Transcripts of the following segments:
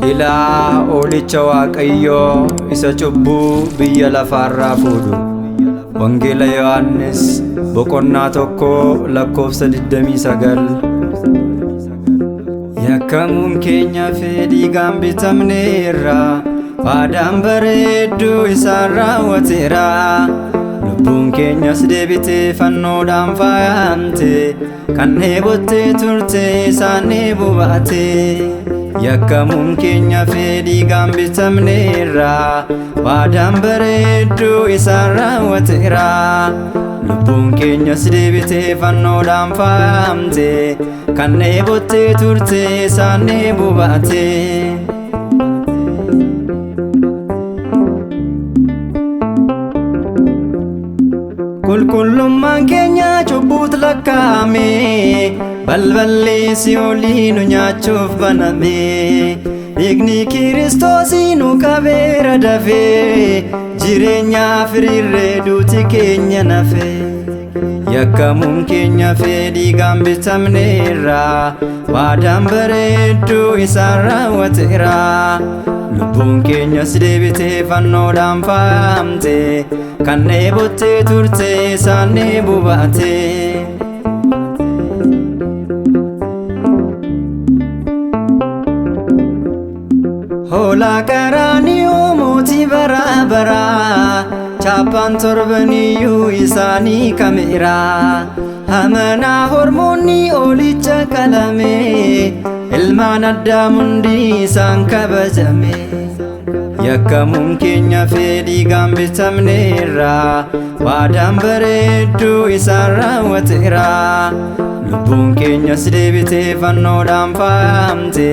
Ilaa oolicha Waaqayyoo isa cubbuu biyya lafaarraa fuudhu. Wangeela Yohaannis boqonnaa 1:29. Yakkamuun keenya dhiigaan bitamneerra, faadaan bareedduu isaan raawwateera. Lubbuun keenyas deebitee fannoodhaan faayamte, kan dheebottee turte isaan dheebuu baate. Yakkamuun keenya dhiigaan bitamneerra, faadaan bareedduu isaan raawwateera. Lubbuun keenyas deebitee fannoodhaan faayamte, kan dheebottee turte isaan dheebuu baate. Qulqullummaan keenya cubbuut lakkaa'ame, balballi Si'oolii nu nyaachuuf baname. Dhiigni Kiristoosii nu qabeera dafee, jireenyaaf hiriirree duuti keenya nafe. Yakkamuun keenya dhiigaan bitamneerra, faadaan bareedduu isaan raawwateera. Lubbuun keenyas deebitee fannoodhaan faayamte, kan dheebottee turte isaan dheebuu baate. Hoolaa Qaraaniyoo mootii baraa baraa, chaappaan torbaniyyuu isaanii kameera. Amanaa hormoonni oolicha qalame, ilmaan Addaam hundi isaan kabajame. Yakkamuun keenya dhiigaan bitamneerra, faadaan bareedduu isaan raawwateera. Lubbuun keenyas deebitee fannoodhaan faayamte,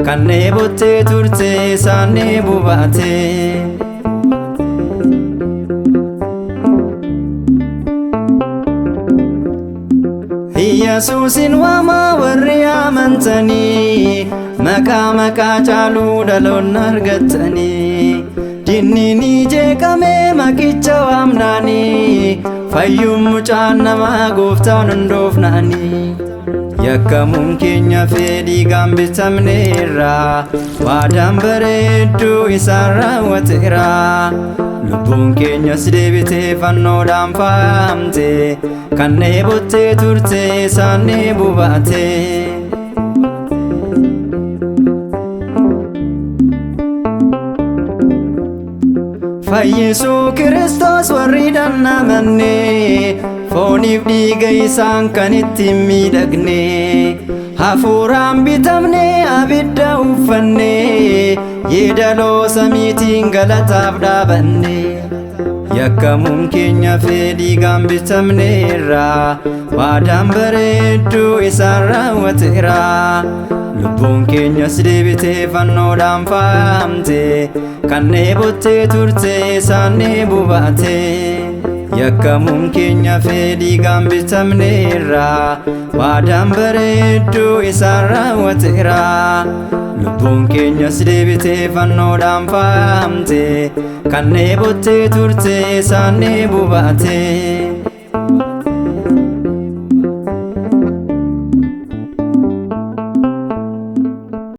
kan dheebottee turte isaan dheebuu baate. Yesuusin waamaa warri amantanii, maqaa caaluu dhaloonni argatanii. Dinniin jeeqamee maqicha waamnaanii, fayyuun mucaan namaa Gooftaan hundoofnaanii. Yakkamuun keenya dhiigaan bitamneerra, faadaan bareedduu isaan raawwateera. Lubbuun keenyas deebitee fannoodhaan faayamte, kan dheebottee turte isaan dheebuu baate. Fayyisuu Kiristoos warri dhannamanne, fooniif dhiiga isaan kan ittiin miidhagne. Hafuuraan bitamne abidda uffanne, yeedaloo samiitiin galataaf dhaabanne. Yakkamuun keenya dhiigaan bitamneerra, faadaan bareedduu isaan raawwateera. Lubbuun keenyas deebitee fannoodhaan faayamte, kan dheebottee turte isaan dheebuu baate. Yakkamuun keenya dhiigaan bitamneerra, faadaan bareedduu isaan raawwateera. Lubbuun keenyas deebitee fannoodhaan faayamte, kan dheebottee turte isaan dheebuu baate.